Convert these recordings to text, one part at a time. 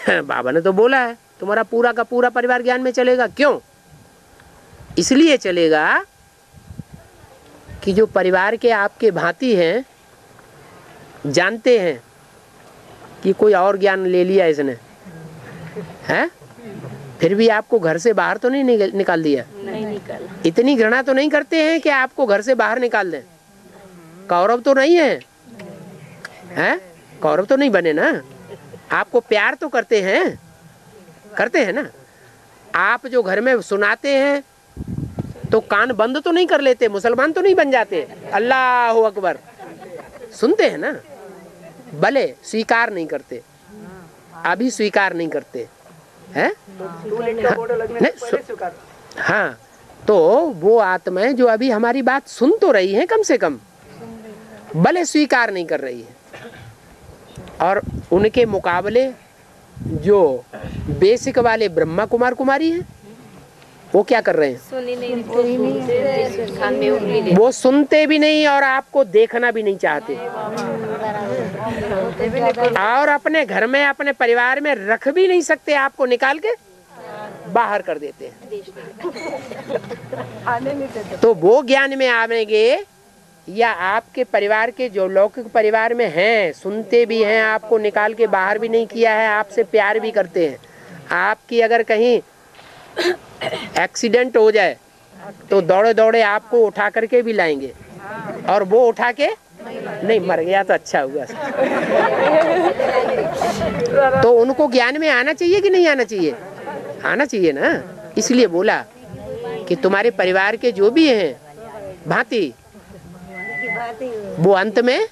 बाबा ने तो बोला है तुम्हारा पूरा का पूरा परिवार ज्ञान में चलेगा। क्यों? इसलिए चलेगा कि जो परिवार के आपके भांति हैं जानते हैं कि कोई और ज्ञान ले लिया इसने, है? फिर भी आपको घर से बाहर तो नहीं निकाल दिया? नहीं निकाला। इतनी घृणा तो नहीं करते हैं कि आपको घर से बाहर निकाल दें? कौरव तो नहीं है, हैं? कौरव तो नहीं बने ना। आपको प्यार तो करते हैं, करते हैं ना। आप जो घर में सुनाते हैं तो कान बंद तो नहीं कर लेते, मुसलमान तो नहीं बन जाते। अल्लाह अकबर सुनते हैं ना, भले स्वीकार नहीं करते, अभी स्वीकार नहीं करते हैं। हाँ, तो वो आत्माएं जो अभी हमारी बात सुन तो रही हैं, कम से कम भले स्वीकार नहीं कर रही है। और उनके मुकाबले जो बेसिक वाले ब्रह्मा कुमार कुमारी हैं वो क्या कर रहे हैं? वो सुनते भी नहीं और आपको देखना भी नहीं चाहते, और अपने घर में अपने परिवार में रख भी नहीं सकते, आपको निकाल के बाहर कर देते हैं। तो वो ज्ञान में आवेंगे या आपके परिवार के जो लौकिक परिवार में हैं, सुनते भी हैं, आपको निकाल के बाहर भी नहीं किया है, आपसे प्यार भी करते हैं। आपकी अगर कहीं एक्सीडेंट हो जाए तो दौड़े दौड़े आपको उठा करके भी लाएंगे, और वो उठा के नहीं, मर गया तो अच्छा हुआ। तो उनको ज्ञान में आना चाहिए कि नहीं आना चाहिए? आना चाहिए ना। इसलिए बोला कि तुम्हारे परिवार के जो भी हैं भांति वो अंत में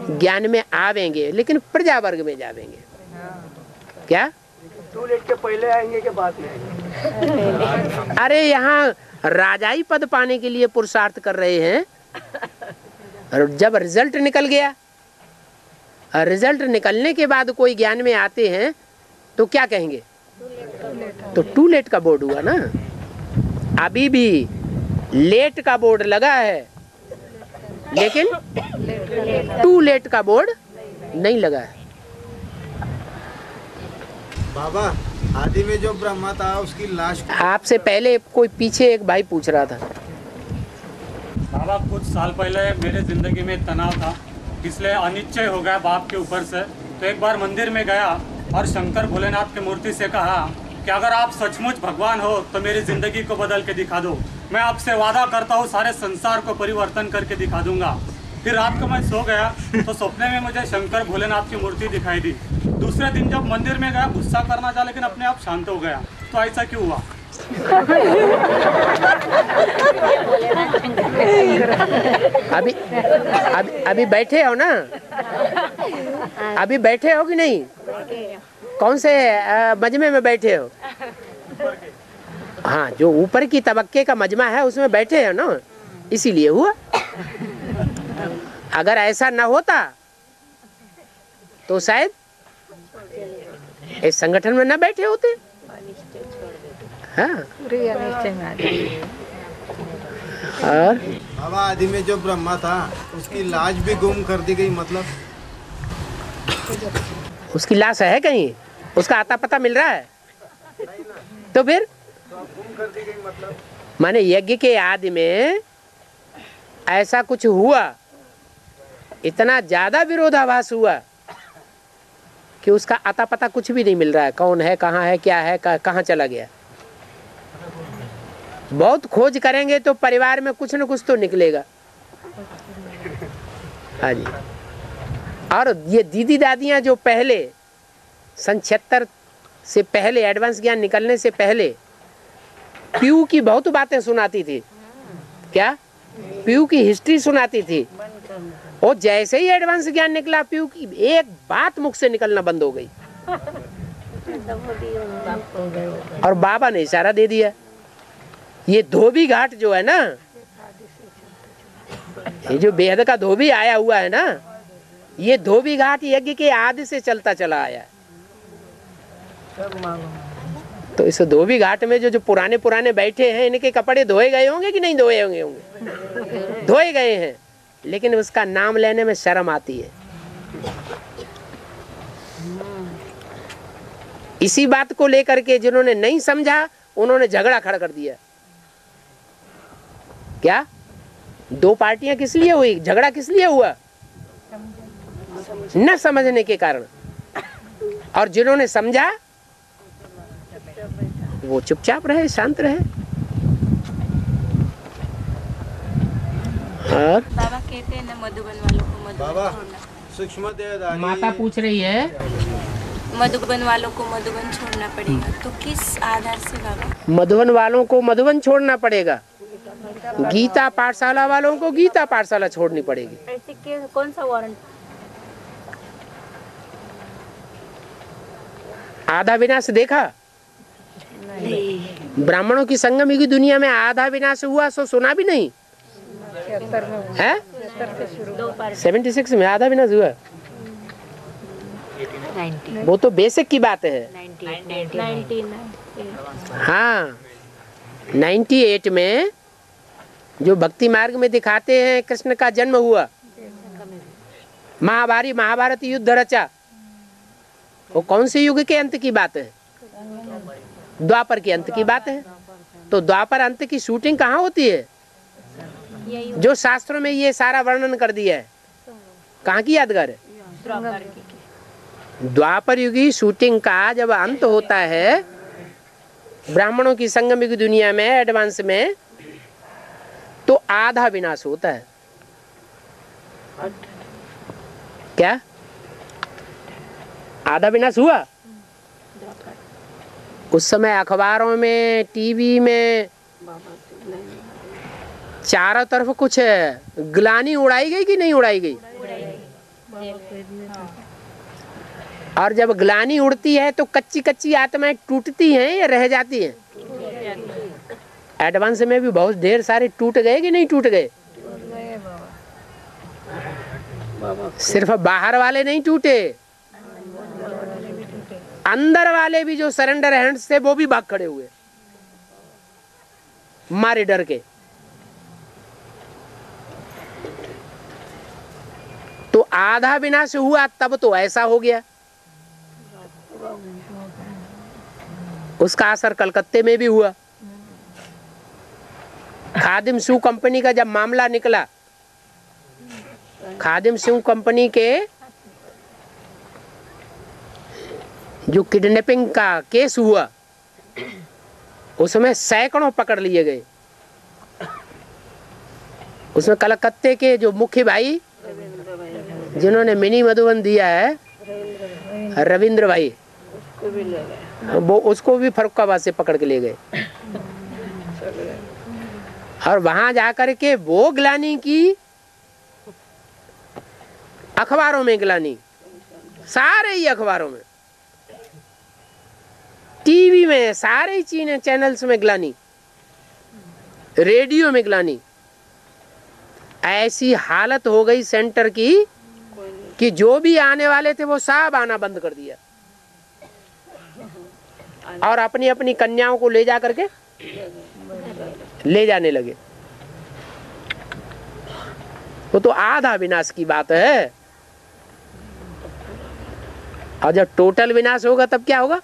ज्ञान में आवेंगे, लेकिन प्रजा वर्ग में जावेंगे। क्या टूलेट के पहले आएंगे के बाद में आएंगे? अरे यहाँ राजाई पद पाने के लिए पुरुषार्थ कर रहे हैं, और जब रिजल्ट निकल गया, रिजल्ट निकलने के बाद कोई ज्ञान में आते हैं तो क्या कहेंगे? तो टू लेट का बोर्ड हुआ ना। अभी भी लेट का बोर्ड लगा है, लेकिन टू लेट का बोर्ड नहीं लगा है। बाबा, आदि में जो ब्रह्मा था उसकी लाश। आपसे पहले कोई पीछे एक भाई पूछ रहा था। बाबा, कुछ साल पहले मेरे जिंदगी में तनाव था, इसलिए अनिश्चय हो गया बाप के ऊपर से। तो एक बार मंदिर में गया और शंकर भोलेनाथ की मूर्ति से कहा कि अगर आप सचमुच भगवान हो तो मेरी जिंदगी को बदल के दिखा दो। मैं आपसे वादा करता हूँ सारे संसार को परिवर्तन करके दिखा दूंगा। फिर रात को मैं सो गया तो सपने में मुझे शंकर भोलेनाथ की मूर्ति दिखाई दी। दूसरे दिन जब मंदिर में गया, गुस्सा करना था लेकिन अपने आप शांत हो गया। तो ऐसा क्यों हुआ? अभी बैठे हो ना? अभी बैठे हो कि नहीं? कौन से मजमे में बैठे हो? हाँ, जो ऊपर की तबक्के का मजमा है उसमें बैठे हो ना, इसीलिए हुआ। अगर ऐसा न होता तो शायद इस संगठन में न बैठे होते। हाँ। और बाबा, आदि में जो ब्रह्मा था उसकी लाश भी गुम कर दी गई, मतलब उसकी लाश है कहीं? उसका आता पता मिल रहा है? तो फिर गुम कर दी गई मतलब? माने यज्ञ के आदि में ऐसा कुछ हुआ, इतना ज्यादा विरोधाभास हुआ कि उसका आता पता कुछ भी नहीं मिल रहा है। कौन है, कहाँ है, क्या है, कहाँ चला गया। बहुत खोज करेंगे तो परिवार में कुछ न कुछ तो निकलेगा। हाँ जी। और ये दीदी दादियाँ जो पहले सन 76 से पहले, एडवांस ज्ञान निकलने से पहले पीयू की बहुत बातें सुनाती थी। क्या? पीयू की हिस्ट्री सुनाती थी। और जैसे ही एडवांस ज्ञान निकला, पीयू की एक बात मुख से निकलना बंद हो गई। और बाबा ने इशारा दे दिया। ये धोबी घाट जो है ना, ये जो बेहद का धोबी आया हुआ है ना, ये धोबी घाट यज्ञ के आदि से चलता चला आया है। तो इस धोबी घाट में जो पुराने पुराने बैठे हैं, इनके कपड़े धोए गए होंगे कि नहीं धोए होंगे? धोए गए हैं, लेकिन उसका नाम लेने में शर्म आती है। इसी बात को लेकर के जिन्होंने नहीं समझा उन्होंने झगड़ा खड़ा कर दिया। क्या दो पार्टियां किस लिए हुई, झगड़ा किस लिए हुआ? न समझने के कारण। और जिन्होंने समझा वो चुपचाप रहे, शांत रहे। और बाबा कहते हैं ना मधुबन वालों को मधुबन बाबा छोड़ना। सूक्ष्म देहधारी माता पूछ रही है मधुबन वालों को मधुबन छोड़ना पड़ेगा, तो किस आधार से बाबा? मधुबन वालों को मधुबन छोड़ना पड़ेगा, गीता पाठशाला वालों को गीता पाठशाला छोड़नी पड़ेगी। ऐसे के कौन सा वारंट? आधा विनाश देखा? ब्राह्मणों की संगम की दुनिया में आधा विनाश हुआ सो सुना भी नहीं है? 76 में आधा विनाश हुआ। वो तो बेसिक की बात है। 99 हाँ 98 में जो भक्ति मार्ग में दिखाते हैं कृष्ण का जन्म हुआ, महाभारत युद्ध रचा, वो कौन से युग के अंत की बात है? द्वापर के अंत की बात है। तो द्वापर अंत की शूटिंग कहाँ होती है? जो शास्त्रों में ये सारा वर्णन कर दिया है, कहाँ की यादगार है? द्वापर युग की शूटिंग का जब अंत होता है ब्राह्मणों की संगम की दुनिया में एडवांस में, तो आधा विनाश होता है। क्या आधा विनाश हुआ? उस समय अखबारों में, टीवी में चारों तरफ कुछ ग्लानि उड़ाई गई कि नहीं उड़ाई गई? और जब ग्लानि उड़ती है तो कच्ची कच्ची आत्माएं टूटती हैं या रह जाती हैं? एडवांस में भी बहुत ढेर सारे टूट गए कि नहीं टूट गए? सिर्फ बाहर वाले नहीं टूटे, अंदर वाले भी जो सरेंडर हैंड्स थे वो भी भाग खड़े हुए मारे डर के। तो आधा विनाश हुआ तब तो ऐसा हो गया। उसका असर कलकत्ते में भी हुआ। खादिम शू कंपनी का जब मामला निकला, खादिम शू कंपनी के जो किडनैपिंग का केस हुआ उसमें सैकड़ों पकड़ लिए गए। उसमें कलकत्ते के जो मुख्य भाई जिन्होंने मिनी मधुबन दिया है, रविंद्र भाई, वो उसको भी फर्रुखाबाद से पकड़ के ले गए। और वहां जाकर के वो ग्लानि की, अखबारों में ग्लानि, सारे ही अखबारों में, टीवी में, सारे ही चैनल्स में ग्लानि, रेडियो में ग्लानि। ऐसी हालत हो गई सेंटर की कि जो भी आने वाले थे वो सब आना बंद कर दिया और अपनी अपनी कन्याओं को ले जा करके ले जाने लगे। वो तो आधा विनाश की बात है। और जब टोटल विनाश होगा तब क्या होगा?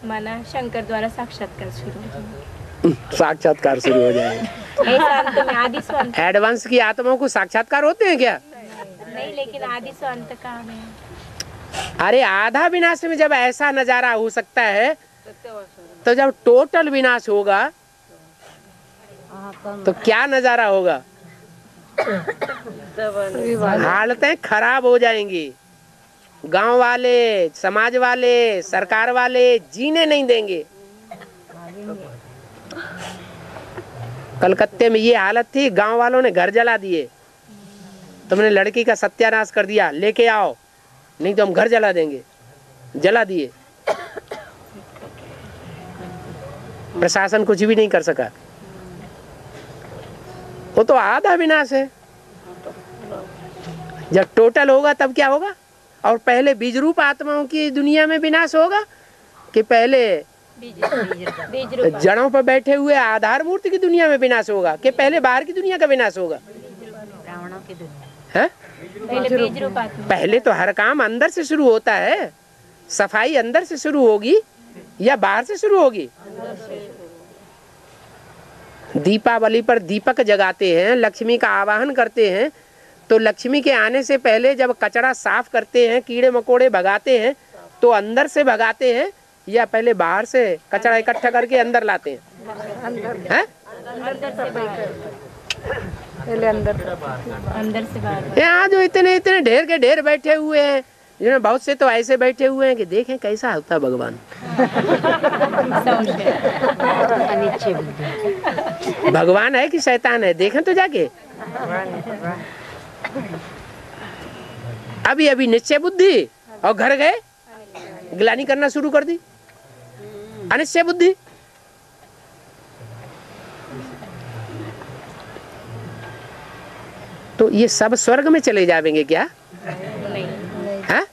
माना शंकर द्वारा साक्षात्कार शुरू साक्षात्कार शुरू हो जाएगा। एडवांस की आत्माओं को साक्षात्कार होते हैं क्या? नहीं, लेकिन आदि से अंत का है। अरे आधा विनाश में जब ऐसा नजारा हो सकता है तो जब टोटल विनाश होगा तो क्या नजारा होगा? हालतें खराब हो जाएंगी। गांव वाले, समाज वाले, सरकार वाले जीने नहीं देंगे। कलकत्ते में ये हालत थी, गांव वालों ने घर जला दिए। तुमने लड़की का सत्यानाश कर दिया, लेके आओ नहीं तो हम घर जला देंगे। जला दिए। प्रशासन कुछ भी नहीं कर सका। वो तो आधा विनाश है। जब टोटल होगा तब क्या होगा? और पहले बीज रूप आत्माओं की दुनिया में विनाश होगा कि पहले जड़ों पर बैठे हुए आधार मूर्ति की दुनिया में विनाश होगा कि पहले बाहर की दुनिया का विनाश होगा? ब्राह्मणों की दुनिया है? पहले बीज रूप आत्मा। पहले तो हर काम अंदर से शुरू होता है। सफाई अंदर से शुरू होगी या बाहर से शुरू होगी? दीपावली पर दीपक जगाते हैं, लक्ष्मी का आवाहन करते हैं, तो लक्ष्मी के आने से पहले जब कचरा साफ करते हैं, कीड़े मकोड़े भगाते हैं, तो अंदर से भगाते हैं या पहले बाहर से कचरा इकट्ठा करके अंदर लाते हैं? हैं? पहले अंदर से बाहर। यहाँ जो इतने इतने ढेर के ढेर बैठे हुए हैं, जिन्हें बहुत से तो ऐसे बैठे हुए हैं कि देखें कैसा होता भगवान। भगवान है कि शैतान है, देखें तो जाके। अभी अभी निश्चय बुद्धि और घर गए गिलानी करना शुरू कर दी, अनिश्चय बुद्धि। तो ये सब स्वर्ग में चले जाएंगे क्या? हाँ?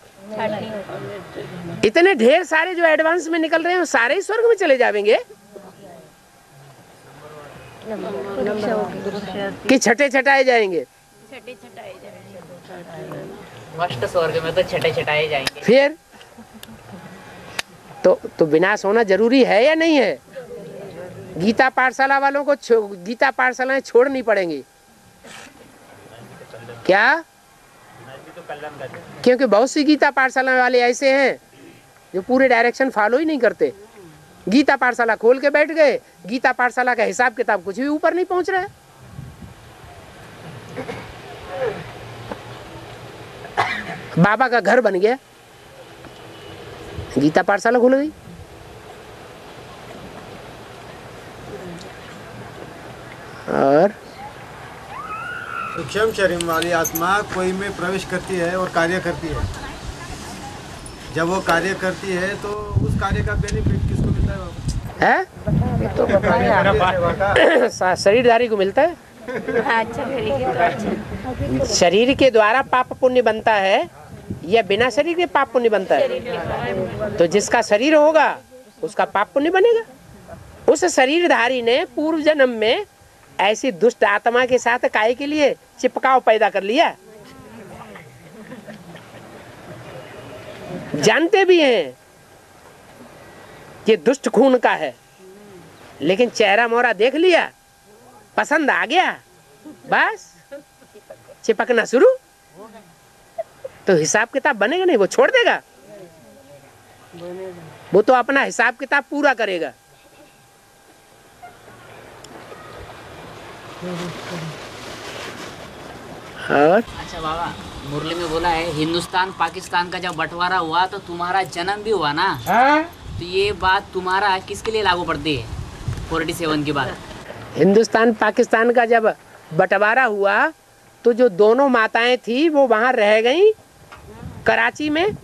इतने ढेर सारे जो एडवांस में निकल रहे हैं सारे ही स्वर्ग में चले जाएंगे कि छठे छटाए जाएंगे? मस्त स्वर्ग में तो छठे छटाए जाएंगे। फिर तो विनाश होना जरूरी है या नहीं है? गीता पाठशाला वालों को गीता पाठशालाएं छोड़नी पड़ेंगी क्या? क्योंकि बहुत सी गीता पाठशाला वाले ऐसे हैं जो पूरे डायरेक्शन फॉलो ही नहीं करते। गीता पाठशाला खोल के बैठ गए, गीता पाठशाला का हिसाब किताब कुछ भी ऊपर नहीं पहुंच रहा है। बाबा का घर बन गया, गीता पाठशाला खुल गई। और सूक्ष्म शरीर वाली आत्मा कोई में प्रवेश करती है और कार्य करती है। जब वो कार्य करती है तो उस कार्य का बेनिफिट किसको मिलता है? तो शरीरधारी को मिलता है। शरीर के द्वारा पाप पुण्य बनता है या बिना शरीर के पाप पुण्य बनता है? तो जिसका शरीर होगा उसका पाप पुण्य बनेगा। उस शरीरधारी ने पूर्व जन्म में ऐसी दुष्ट आत्मा के साथ काहे के लिए चिपकाव पैदा कर लिया। जानते भी हैं कि दुष्ट खून का है, लेकिन चेहरा मोहरा देख लिया, पसंद आ गया, बस चिपकना शुरू। तो हिसाब किताब बनेगा नहीं, वो छोड़ देगा। वो तो अपना हिसाब किताब पूरा करेगा। और अच्छा बाबा, मुरली में बोला है हिंदुस्तान पाकिस्तान का जब बंटवारा हुआ तो तुम्हारा जन्म भी हुआ ना? तो ये बात तुम्हारा किसके लिए लागू पड़ती है 47 की बात? हिंदुस्तान पाकिस्तान का जब बंटवारा हुआ तो जो दोनों माताएं थी वो वहां रह गई कराची में,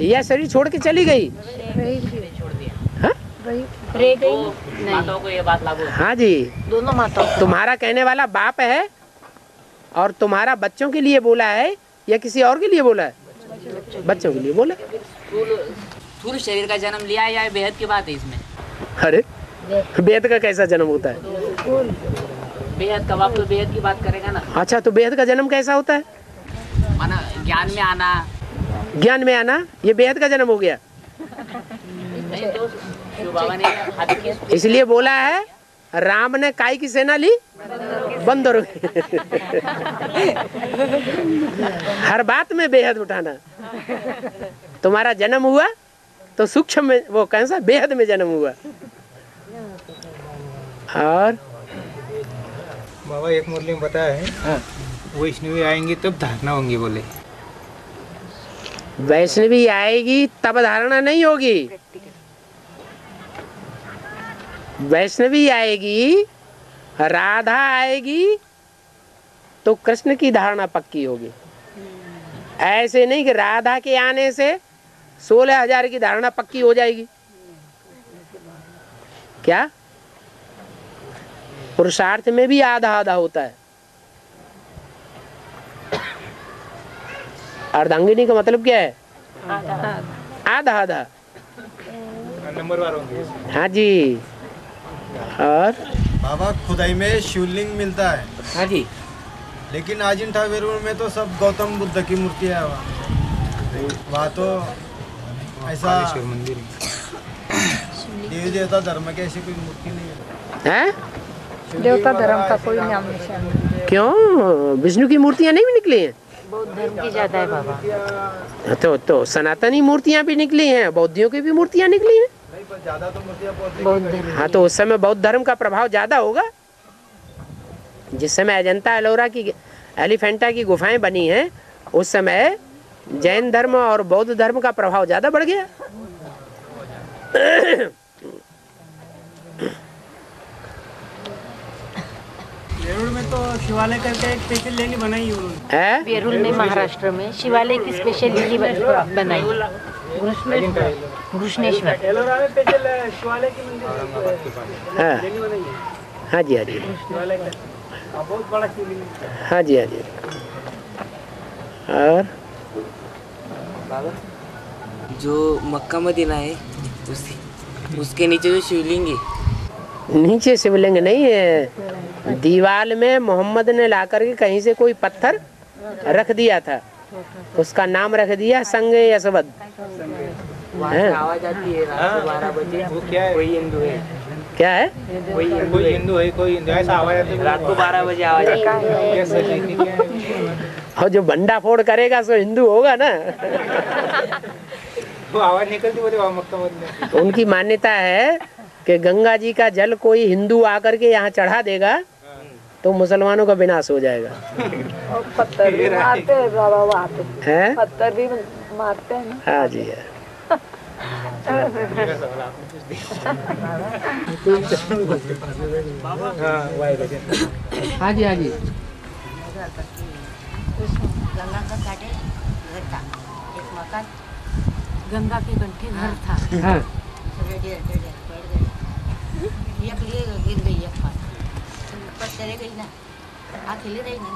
या शरीर छोड़ के चली गई? छोड़ दिया। हाँ? रह गई। माताओं को ये बात लागू है? हाँ जी, दोनों माताओं। तुम्हारा कहने वाला बाप है और तुम्हारा बच्चों के लिए बोला है या किसी और के लिए बोला है? बच्चों के लिए बोला। स्थूल शरीर का जन्म लिया है या बेहद की बात है इसमें? अरे बेहद का कैसा जन्म होता है? बेहद का बाप तो बेहद की बात करेगा ना। अच्छा, तो बेहद का जन्म कैसा होता है? माना ज्ञान में आना। ज्ञान में आना, ये बेहद का जन्म हो गया। नहीं तो शिव बाबा ने हाथी की इसलिए बोला है राम ने काय की सेना ली? बंदरों की। हर बात में बेहद उठाना। तुम्हारा जन्म हुआ तो सूक्ष्म में, वो कैसा बेहद में जन्म हुआ। और बाबा एक मुरली में बताया है, हाँ, वैष्णवी आएंगी तब धारणा होंगी बोले। वैष्णवी आएगी तब धारणा नहीं होगी। वैष्णवी आएगी, राधा आएगी तो कृष्ण की धारणा पक्की होगी। ऐसे नहीं कि राधा के आने से 16,000 की धारणा पक्की हो जाएगी। क्या? पुरुषार्थ में भी आधा आधा होता है। अर्धांगिनी का मतलब क्या है? आधा आधा। नंबरवार होंगे। हाँ जी। और बाबा खुदाई में शिवलिंग मिलता है। हाँ जी। लेकिन अजिंठा वेरूळ में तो सब गौतम बुद्ध की मूर्तियाँ है। वहाँ तो ऐसा कालेश्वर मंदिर में। देवी देवता धर्म के ऐसी कोई मूर्ति नहीं है। हैं? देवता धर्म का कोई नाम निशान नहीं। क्यों विष्णु की मूर्तियां नहीं भी निकली हैं? बौद्ध धर्म की ज्यादा है बाबा। तो सनातनी मूर्तियां भी निकली हैं, बौद्धियों की भी मूर्तियां निकली हैं। नहीं पर ज्यादा तो मूर्तियाँ बौद्ध धर्म। हाँ तो उस समय बौद्ध धर्म का प्रभाव ज्यादा होगा। जिस समय अजंता एलोरा की एलिफेंटा की गुफाएं बनी हैं उस समय जैन धर्म और बौद्ध धर्म का प्रभाव ज्यादा बढ़ गया। वेरूल में तो शिवालय करके एक स्पेशल लेनी बनाई है उन्होंने। है? वेरूल में महाराष्ट्र में शिवालय की स्पेशल लिली बनाई घृष्णेश्वर। एलोरा में स्पेशल शिवालय की मंदिर हाँ लेनी बनाई है हाँ जी हाँ जी शिवालय का। बहुत बड़ा शिवलिंग है। हाँ जी हाँ जी। और जो मक्का मदीना है उसके नीचे जो शिवलिंग है, नीचे शिवलिंग नहीं है, दीवार में मोहम्मद ने लाकर के कहीं से कोई पत्थर रख दिया था, उसका नाम रख दिया संगे यसवद। वहाँ से आवाज आती है रात को 12 बजे। वो क्या है? कोई हिंदू है, क्या है? कोई हिंदू है, कोई हिंदू ऐसा आवाज आती है। रात को 12 बजे आवाज आती है। कैसे टेक्निक है? और जो बंडा फोड़ करेगा सो हिंदू होगा ना। वो आवाज निकलती बोले वहाँ मक्का मदीना। उनकी मान्यता है कि गंगा जी का जल कोई हिंदू आकर के यहाँ चढ़ा देगा तो मुसलमानों का विनाश हो जाएगा। और पत्थर भी मारते हैं बाबा वहाँ पे। हैं? पत्थर भी मारते हैं ना। हाँ जी है। हाँ जी हाँ जी। गंगा का काटे घर था, एक मकान गंगा के कंठे घर था। हाँ। एक लिए गिर गई, एक ऊपर चले गई ना, अकेले रही नहीं।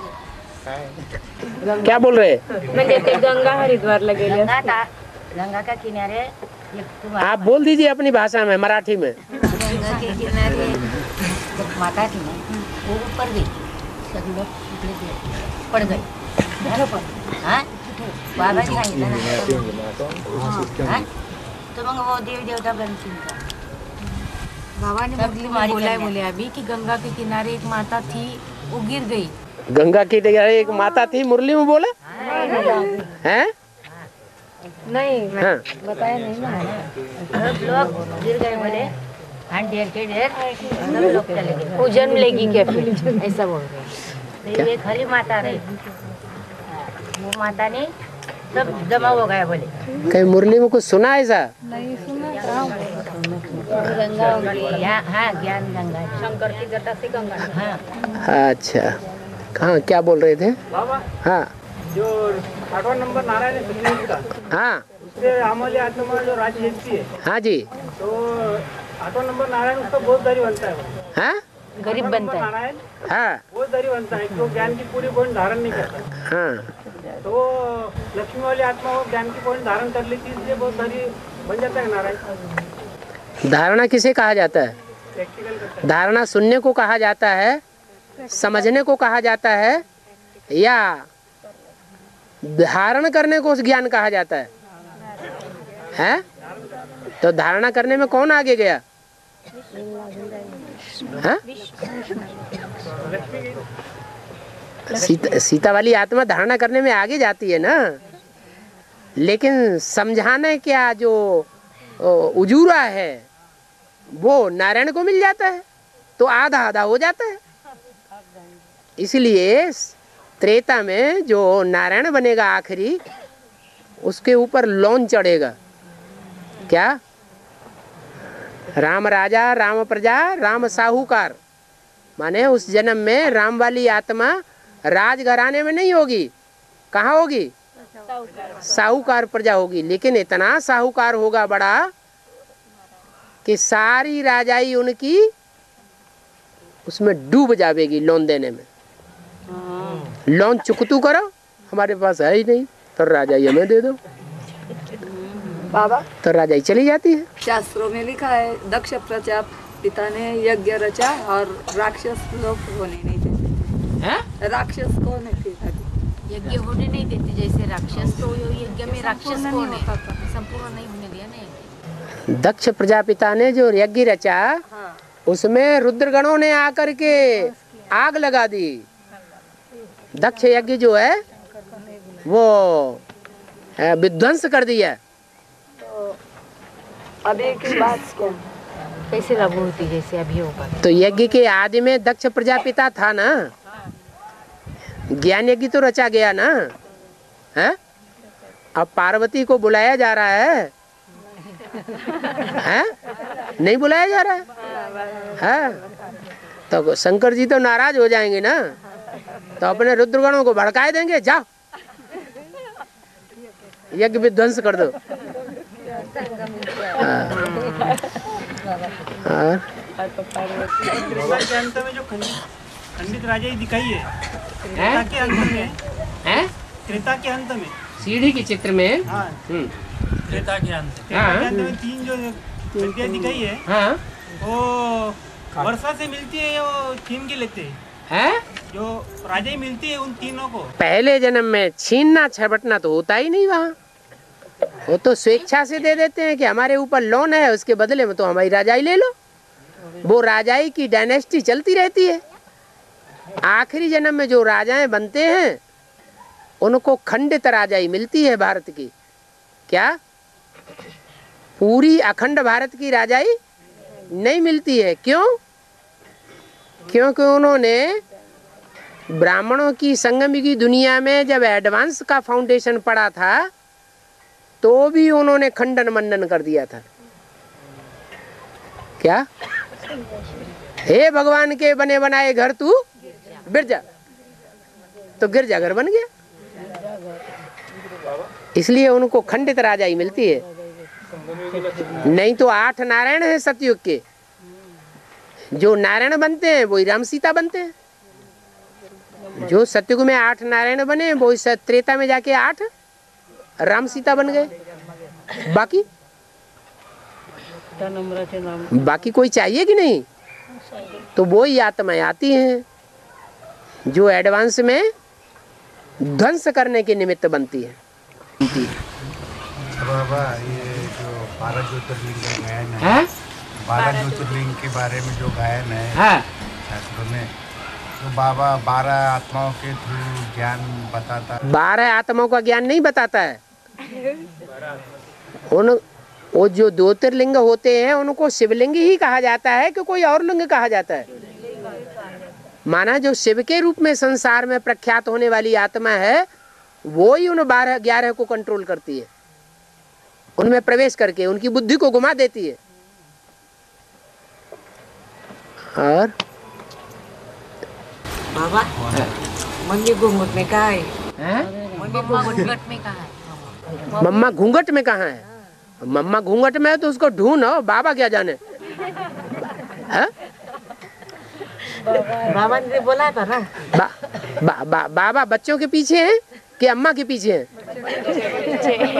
क्या बोल रहे? म्हणजे ते गंगा हरिद्वार लगे। गंगा था, गंगा का किनारे एक आप बोल दीजिए अपनी भाषा में, मराठी में। गंगा के किनारे एक माता थी ना, वो ऊपर गई, सब लोग पड़ गए। हाँ बाबा जी सांगितलं ना, हाँ तो मग वो देवी देवता बनती का बाबा ने मुरली में बोला है बोले अभी कि गंगा के किनारे एक माता थी वो गिर गई। गंगा की किनारे एक माता थी, मुरली में बोला है? नहीं हाँ। बताया नहीं ना। सब लोग गिर गए बोले, हाँ ढेर के ढेर सब लोग चले गए। वो जन्म लेगी क्या फिर? ऐसा बोल रहे। तो ये खाली माता रही, वो माता ने सब जमा हो गया बोले। कहीं मुरली में कुछ सुना ऐसा? नहीं सुना। गंगा होगी, हाँ ज्ञान गंगा है। शंकर की जटा से गंगा। हाँ अच्छा कहाँ क्या बोल रहे थे? बाबा हाँ जो 8वां नंबर नारायण है सत्यनारायण का, हाँ उससे आमोली आत्मा जो राजनीति है, हाँ जी। तो 8वां नंबर नारायण उसका बोधधारी बनता है। हाँ गरीब बनता है। नारायण हाँ बोधधारी बनता है, तो ज्ञान की पूरी पॉइंट धारण नहीं करता। हाँ तो लक्ष्मी वाली आत्मा वो ज्ञान की पॉइंट धारण कर लेती है, इसलिए बोधधारी बन जाता है नारायण। धारणा किसे कहा जाता है? प्रैक्टिकल करता धारणा सुनने को कहा जाता है, समझने को कहा जाता है, या धारण करने को ज्ञान कहा जाता है? हैं? तो धारणा करने में कौन आगे गया? हाँ? सीता वाली आत्मा धारणा करने में आगे जाती है ना, लेकिन समझाने क्या जो उजूरा है वो नारायण को मिल जाता है, तो आधा आधा हो जाता है। इसलिए त्रेता में जो नारायण बनेगा आखिरी, उसके ऊपर लोन चढ़ेगा। क्या? राम राजा राम प्रजा राम साहूकार, माने उस जन्म में राम वाली आत्मा राजघराने में नहीं होगी, कहाँ होगी? साहूकार प्रजा होगी। लेकिन इतना साहूकार होगा बड़ा कि सारी राजाई उनकी उसमें डूब जाएगी लोन देने में। लोन चुकतू करो, हमारे पास है ही नहीं, तो राजाई हमें दे दो, बाबा तो राजाई चली जाती है। शास्त्रों में लिखा है दक्ष प्रजापिता ने यज्ञ रचा और राक्षस लोग होने नहीं देते। राक्षस कौन है फिर? यज्ञ होने नहीं देते, जैसे राक्षस तो यज्ञ में राक्षस कौन है? संपूर्ण नहीं होने दिया। दक्ष प्रजापिता ने जो यज्ञ रचा, उसमें रुद्रगणों ने आकर के आग लगा दी। दक्ष यज्ञ जो है वो विध्वंस कर दिया। तो अभी की बात को कैसे लागू होती जैसे अभी होगा? तो यज्ञ के आदि में दक्ष प्रजापिता था ना, ज्ञान यज्ञ तो रचा गया ना, है? अब पार्वती को बुलाया जा रहा है, हैं? नहीं बुलाया जा रहा है? तो शंकर जी तो नाराज हो जाएंगे ना, तो अपने रुद्रगणों को भड़काए देंगे, जाओ यज्ञ विध्वंस कर दो। के अंत में जो खंडित राजाई दिखाई है, त्रेता के अंत में, त्रेता के अंत में सीढ़ी के चित्र में, त्रेता के अंत में 3 जो विद्या दिखाई है, वो वर्षा से मिलती है, वो छीन के लेते हैं। जो राजाई मिलती है उन तीनों को पहले जन्म में छीनना छबटना तो होता ही नहीं वहाँ, वो तो स्वेच्छा से दे देते हैं कि हमारे ऊपर लोन है, उसके बदले में तो हमारी राजाई ले लो। वो राजाई की डायनेस्टी चलती रहती है। आखिरी जन्म में जो राजाएं बनते हैं उनको खंडित राजाई मिलती है भारत की। क्या पूरी अखंड भारत की राजाई नहीं मिलती है? क्यों? क्योंकि उन्होंने ब्राह्मणों की संगम की दुनिया में जब एडवांस का फाउंडेशन पड़ा था तो भी उन्होंने खंडन मंडन कर दिया था। क्या? हे भगवान के बने बनाए घर तू बिरजा, तो गिरजा घर बन गया। इसलिए उनको खंडित राजाई मिलती है। नहीं तो 8 नारायण है सतयुग के, जो नारायण बनते हैं वही राम सीता बनते हैं। जो सतयुग में 8 नारायण बने वो त्रेता में जाके 8 राम सीता बन गए। बाकी कोई चाहिए कि नहीं? तो वो ही आत्माएं आती हैं जो एडवांस में ध्वंस करने के निमित्त बनती है। बाबा ये जो 12 ज्योतिर्लिंग गायन है, 12 ज्योतिर्लिंग के बारे में जो गायन है शास्त्रों में, तो बाबा 12 आत्माओं के थ्रू ज्ञान बताता है। 12 आत्माओं का ज्ञान नहीं बताता है। उन वो जो ज्योतिर्लिंग होते हैं उनको शिवलिंग ही कहा जाता है कि कोई और लिंग कहा जाता है? माना जो शिव के रूप में संसार में प्रख्यात होने वाली आत्मा है वो ही उन 12-11 को कंट्रोल करती है, उनमें प्रवेश करके उनकी बुद्धि को घुमा देती है। और बाबा मम्मी घूंघट में कहाँ है? मम्मा घूंघट में कहाँ है? मम्मा घूंघट में कहाँ है? मम्मा घूंघट में है तो उसको ढूंढो, बाबा क्या जाने। बाबा ने बोला था ना, बाबा बच्चों के पीछे हैं कि अम्मा के पीछे हैं?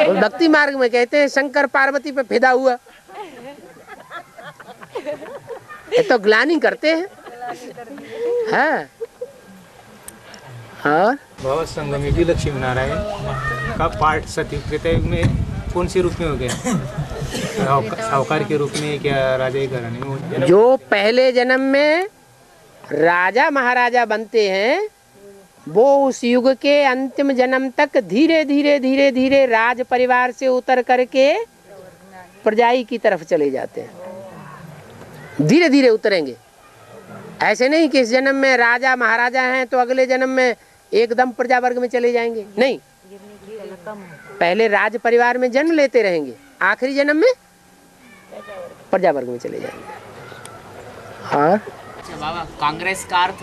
और भक्ति मार्ग में कहते हैं शंकर पार्वती पे फिदा हुआ, ये तो ग्लानि करते हैं। और बाबा संगम युगी लक्ष्मी नारायण का पार्ट सतयुग त्रेता युग में कौन से रूप में हो गया? साहूकार के रूप में क्या राजा घराने में? जो पहले जन्म में राजा महाराजा बनते हैं वो उस युग के अंतिम जन्म तक धीरे धीरे धीरे धीरे राज परिवार से उतर करके प्रजाई की तरफ चले जाते हैं। धीरे धीरे उतरेंगे, ऐसे नहीं कि इस जन्म में राजा महाराजा हैं तो अगले जन्म में एकदम प्रजा वर्ग में चले जाएंगे। नहीं, पहले राज परिवार में जन्म लेते रहेंगे, आखिरी जन्म में प्रजा वर्ग में चले जाएंगे। और अच्छा बाबा, कांग्रेस का अर्थ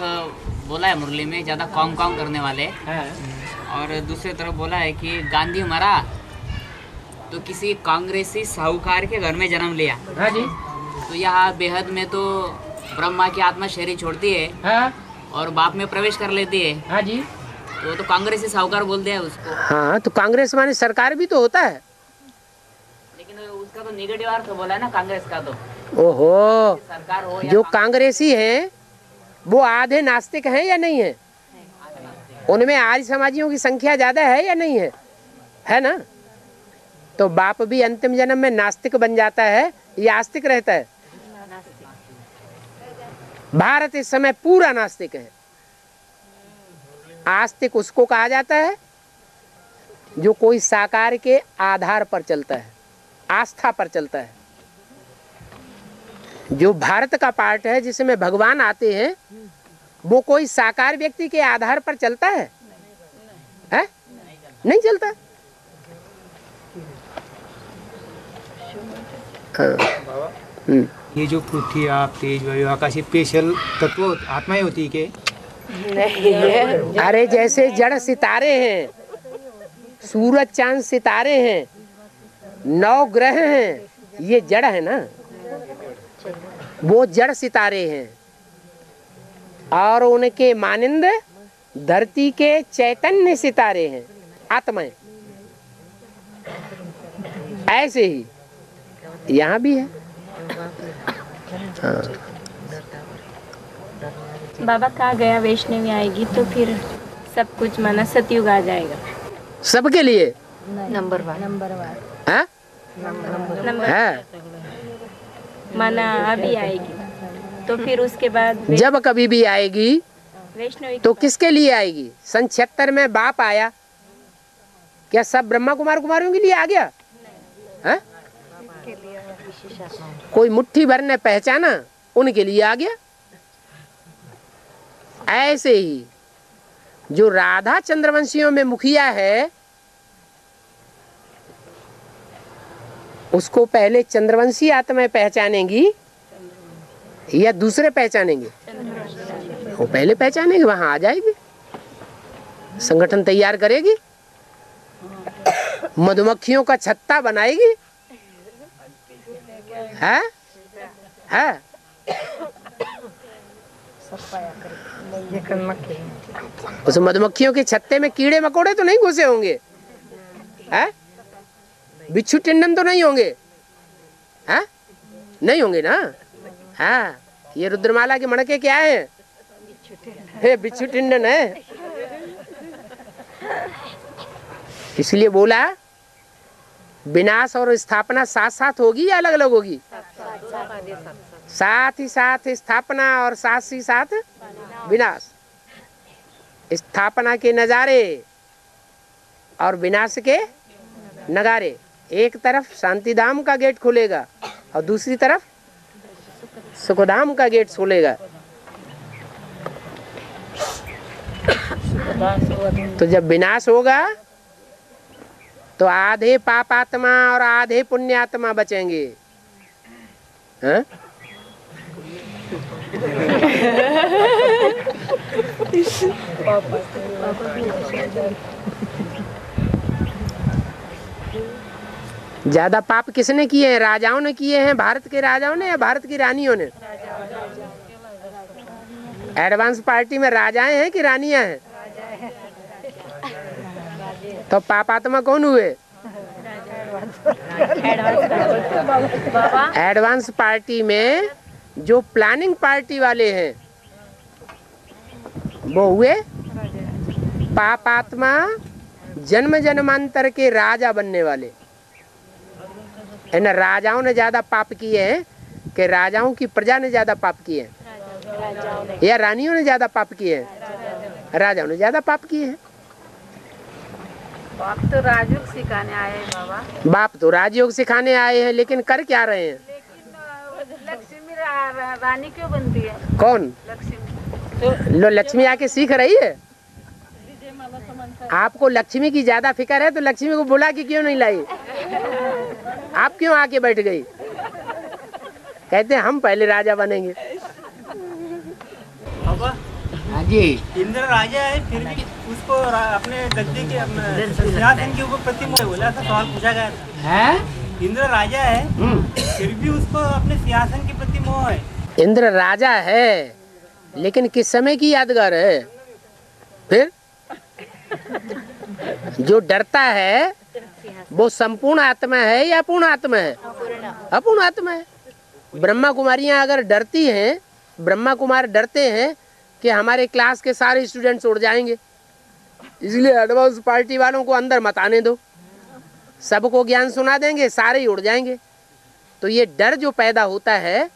बोला है मुरली में ज़्यादा कॉम करने वाले, और दूसरी तरफ बोला है कि गांधी मरा तो किसी कांग्रेसी साहूकार के घर में जन्म लिया। हाँ जी। तो यहाँ बेहद में तो ब्रह्मा की आत्मा शरीर छोड़ती है और बाप में प्रवेश कर लेती है। हाँ जी। तो कांग्रेसी साहूकार बोलते हैं उसको। हाँ, तो कांग्रेस माने सरकार भी तो होता है, लेकिन उसका तो निगेटिव अर्थ बोला है ना कांग्रेस का। तो ओहो, सरकार हो जो कांग्रेसी हैं वो आधे नास्तिक हैं या नहीं है? उनमें आर्य समाजियों की संख्या ज्यादा है या नहीं है? है ना? तो बाप भी अंतिम जन्म में नास्तिक बन जाता है या आस्तिक रहता है? भारत इस समय पूरा नास्तिक है। आस्तिक उसको कहा जाता है जो कोई साकार के आधार पर चलता है, आस्था पर चलता है। जो भारत का पार्ट है जिसमें भगवान आते हैं, वो कोई साकार व्यक्ति के आधार पर चलता है? नहीं चलता। ये जो पृथ्वी, आप, तेज, वायु, आकाश, स्पेशल तत्व आत्माएं होती है क्या? नहीं। अरे जैसे जड़ सितारे हैं, सूरज चांद सितारे हैं, 9 ग्रह हैं, ये जड़ है ना, वो जड़ सितारे हैं। और उनके मानिंद धरती के चैतन्य सितारे हैं, आत्माएं। ऐसे ही यहाँ भी है। हाँ। बाबा कहा गया वैष्णवी आएगी तो फिर सब कुछ माना सतयुग आ जाएगा सबके लिए। नंबर वन हाँ? नंबर माना अभी आएगी तो फिर उसके बाद जब कभी भी आएगी वैष्णवी तो किसके लिए आएगी? सन 76 में बाप आया, क्या सब ब्रह्मा कुमार कुमारियों के लिए आ गया है? कोई मुट्ठी भर ने पहचाना, उनके लिए आ गया। ऐसे ही जो राधा चंद्रवंशियों में मुखिया है, उसको पहले चंद्रवंशी आत्माएं पहचानेंगी या दूसरे पहचानेंगे? वो पहले पहचानेंगे, वहां आ जाएगी, संगठन तैयार करेगी, मधुमक्खियों का छत्ता बनाएगी। है? है? उस मधुमक्खियों के छत्ते में कीड़े मकोड़े तो नहीं घुसे होंगे? है? बिच्छू टिंडन तो नहीं होंगे? है? नहीं होंगे ना? हाँ, ये रुद्रमाला के मणके क्या है? बिच्छू टिंडन है। इसलिए बोला विनाश और स्थापना साथ साथ होगी या अलग अलग होगी? साथ ही साथ स्थापना और साथ ही साथ विनाश। स्थापना के नजारे और विनाश के नगारे। एक तरफ शांतिधाम का गेट खुलेगा और दूसरी तरफ सुखधाम का गेट खुलेगा। तो जब विनाश होगा तो आधे पापात्मा और आधे पुण्यात्मा बचेंगे। हाँ? ज्यादा पाप किसने किए हैं? राजाओं ने किए हैं, भारत के राजाओं ने या भारत की रानियों ने? एडवांस पार्टी में राजाएं हैं कि रानियां हैं? तो पापात्मा कौन हुए? एडवांस पार्टी में जो प्लानिंग पार्टी वाले हैं वो हुए पापात्मा, जन्म जन्मांतर के राजा बनने वाले। है ना? राजाओं ने ज्यादा पाप किए हैं कि राजाओं की प्रजा ने ज्यादा पाप किए हैं या रानियों ने ज्यादा पाप किए हैं? राजाओं ने ज्यादा पाप किए हैं। बाप तो राजयोग सिखाने आए हैं बाबा। बाप तो राजयोग सिखाने आए हैं, लेकिन कर क्या रहे हैं? लक्ष्मी रानी क्यों बनती है? कौन? लो, लक्ष्मी आके सीख रही है। आपको लक्ष्मी की ज्यादा फिक्र है तो लक्ष्मी को बुला के क्यों नहीं लाई? आप क्यों आके बैठ गई? कहते हैं हम पहले राजा बनेंगे। हाँ जी, इंद्र राजा है फिर भी उसको अपने गद्दे के सिंहासन के ऊपर प्रतिमोह बोला था, सवाल पूछा गया था। इंद्र राजा है फिर भी उसको अपने सिंहासन के प्रति मोह है। इंद्र राजा है लेकिन किस समय की यादगार है? फिर जो डरता है वो संपूर्ण आत्मा है या पूर्ण आत्मा है? अपूर्ण आत्मा है। ब्रह्मा कुमारियां अगर डरती हैं, ब्रह्मा कुमार डरते हैं कि हमारे क्लास के सारे स्टूडेंट्स उड़ जाएंगे, इसलिए एडवांस पार्टी वालों को अंदर मत आने दो। सबको ज्ञान सुना देंगे, सारे ही उड़ जाएंगे। तो ये डर जो पैदा होता है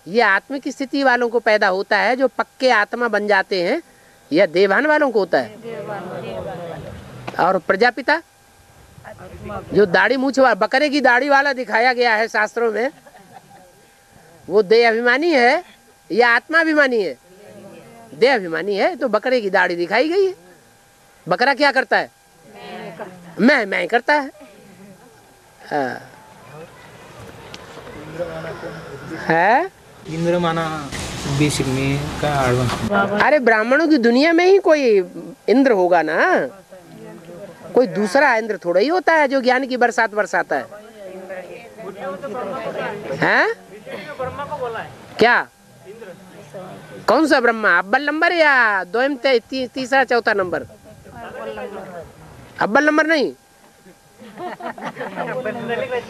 ये आत्मिक स्थिति वालों को पैदा होता है, जो पक्के आत्मा बन जाते हैं, या देवान वालों को होता है। और प्रजापिता जो दाढ़ी मूछ वाला, बकरे की दाढ़ी वाला दिखाया गया है शास्त्रों में, वो देह अभिमानी है या आत्मा अभिमानी है? देह अभिमानी है, तो बकरे की दाढ़ी दिखाई गई है। बकरा क्या करता है? मैं करता है। है इंद्र माना बेसिक में का एडवांस। अरे ब्राह्मणों की दुनिया में ही कोई इंद्र होगा ना, कोई दूसरा इंद्र थोड़ा ही होता है जो ज्ञान की बरसात बरसाता है। हैं? क्या? कौन सा ब्रह्मा? अव्वल नंबर या द्वयम तीसरा चौथा नंबर? अव्वल नंबर नहीं,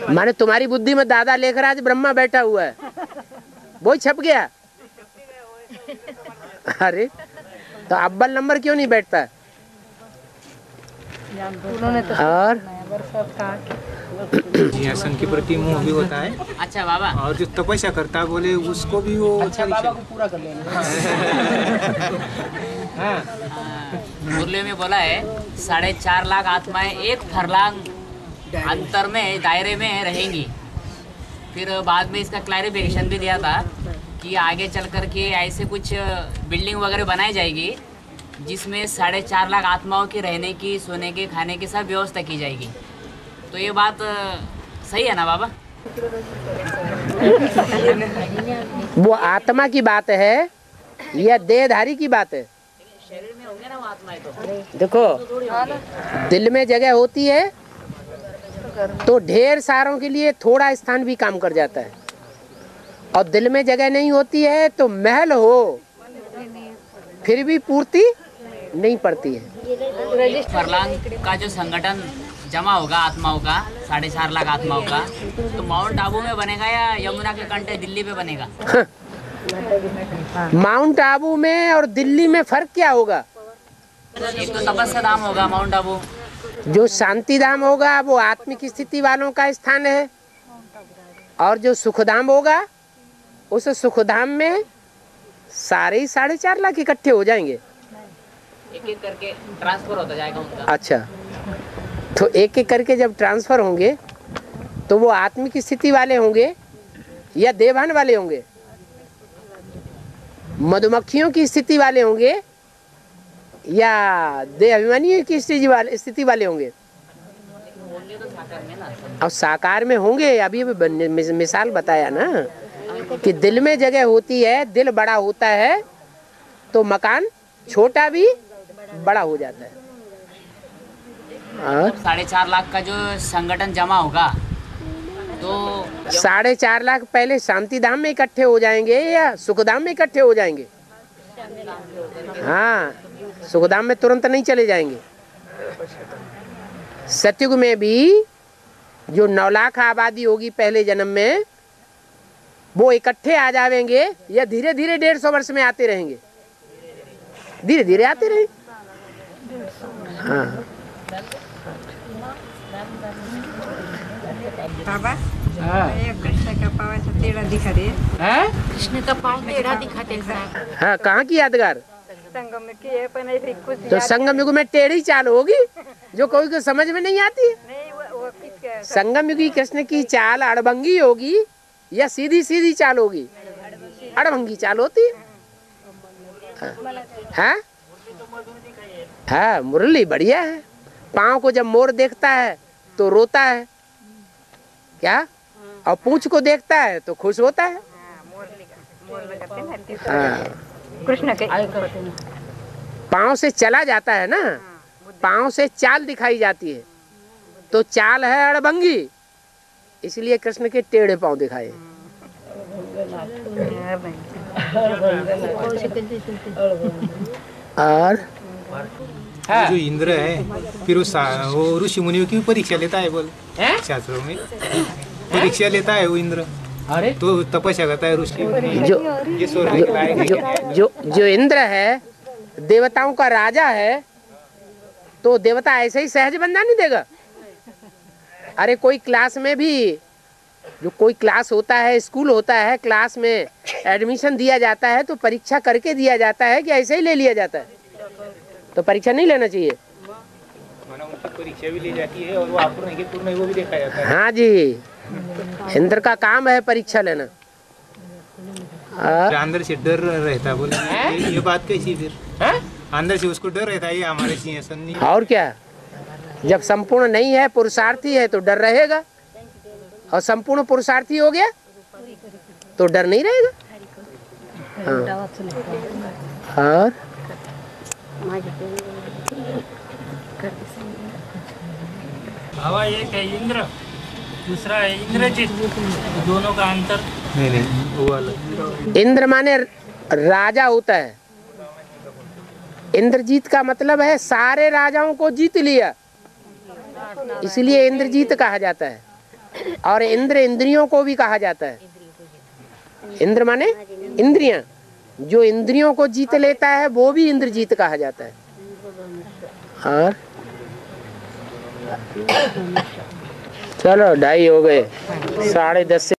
माने तुम्हारी बुद्धि में दादा लेखराज ब्रह्मा बैठा हुआ है, वो छप गया। अरे तो अव्वल नंबर क्यों नहीं बैठता? और सिंहासन के प्रति मोह भी होता है। अच्छा बाबा, और जो तपस्या करता है बोले उसको भी वो अच्छा बाबा को पूरा कर लेना। मुरली में बोला है 4.5 लाख आत्माएं एक फरलांग अंतर में दायरे में रहेंगी। फिर बाद में इसका क्लैरिफिकेशन भी दिया था कि आगे चल कर के ऐसे कुछ बिल्डिंग वगैरह बनाई जाएगी जिसमें 4.5 लाख आत्माओं के रहने की, सोने के, खाने की सब व्यवस्था की जाएगी। तो ये बात सही है ना बाबा? वो आत्मा की बात है या देहधारी की बात है? शरीर में होंगे ना वो आत्माएं। तो देखो, दिल में जगह होती है तो ढेर सारों के लिए थोड़ा स्थान भी काम कर जाता है, और दिल में जगह नहीं होती है तो महल हो फिर भी पूर्ति नहीं पड़ती है। फरलांग का जो संगठन जमा होगा आत्माओं का, 4.5 लाख आत्माओं का, तो माउंट आबू में बनेगा या यमुना के कंटे दिल्ली पे बनेगा? माउंट आबू में और दिल्ली में फर्क क्या होगा? एक तो तपस्या धाम होगा माउंट आबू, जो शांति धाम होगा वो आत्मिक स्थिति वालों का स्थान है, और जो सुखधाम होगा उस सुखधाम में सारे ही 4.5 लाख इकट्ठे हो जाएंगे। एक एक करके ट्रांसफर होता जाएगा उनका। अच्छा, तो एक एक करके जब ट्रांसफर होंगे तो वो आत्मिक स्थिति वाले होंगे या देवान वाले होंगे? मधुमक्खियों की स्थिति वाले होंगे या देह अभिमानियों की स्थिति वाले होंगे? और साकार में होंगे। अभी मिसाल बताया ना कि दिल में जगह होती है, दिल बड़ा होता है तो मकान छोटा भी बड़ा हो जाता है। 4.5 लाख का जो संगठन जमा होगा तो 4.5 लाख पहले शांति धाम में इकट्ठे हो जाएंगे या सुखधाम में इकट्ठे हो जाएंगे? हाँ, सुखधाम में तुरंत नहीं चले जाएंगे। सतयुग में भी जो 9 लाख आबादी होगी पहले जन्म में, वो इकट्ठे आ जाएंगे या धीरे धीरे 150 वर्ष में आते रहेंगे? धीरे धीरे आते रहेंगे। हाँ बाबा, कृष्ण का पाँव ऐसा टेढ़ा दिखा दे। कृष्ण का पाँव टेढ़ा दिखाते हैं। हाँ, कहाँ की यादगार? संगम में की है, पर ऐसे कुछ तो संगम युग में टेढ़ी चाल होगी जो कोई को समझ में नहीं आती है। नहीं, वो किसका? संगम युगी कृष्ण की चाल अड़भंगी होगी या सीधी सीधी चाल होगी? अड़भंगी चाल होती है। हाँ हाँ, मुरली बढ़िया है। पाँव को जब मोर देखता है तो रोता है क्या, और पूंछ को देखता है तो खुश होता है। हाँ, कृष्ण के पाँव से चला जाता है ना, पाँव से चाल दिखाई जाती है, तो चाल है अड़भंगी, इसलिए कृष्ण के टेढ़े पाँव दिखाए। और जो इंद्र है फिर वो ऋषि मुनियों की परीक्षा लेता है, बोल शास्त्रों में परीक्षा लेता है वो इंद्र। अरे तो तपस्या करता है ऋषि जो इंद्र है देवताओं का राजा है, तो देवता ऐसे ही सहज बंदा नहीं देगा। अरे कोई क्लास में भी, जो कोई क्लास होता है, स्कूल होता है, क्लास में एडमिशन दिया जाता है तो परीक्षा करके दिया जाता है कि ऐसे ही ले लिया जाता है? तो परीक्षा नहीं लेना चाहिए। परीक्षा भी ली जाती है और वो अपूर्ण है कि पूर्ण है वो भी देखा जाता है। हाँ जी, इंद्र का काम है परीक्षा लेना। अंदर से डर रहता बोले ये बात कैसी फिर? अंदर से उसको डर रहता है ये हमारे सिंहासन नहीं। और क्या, जब संपूर्ण नहीं है, पुरुषार्थी है तो डर रहेगा, और संपूर्ण पुरुषार्थी हो गया तो डर नहीं रहेगा। हाँ। और हवा एक है इंद्र, दूसरा है इंद्रजीत, दोनों का अंतर नहीं वो अलग। इंद्र माने राजा होता है। इंद्रजीत का मतलब है सारे राजाओं को जीत लिया, इसलिए इंद्रजीत कहा जाता है। और इंद्र इंद्रियों को भी कहा जाता है। इंद्र माने इंद्रियां, जो इंद्रियों को जीत लेता है वो भी इंद्रजीत कहा जाता है। और चलो 2:30 हो गए, 10:30 से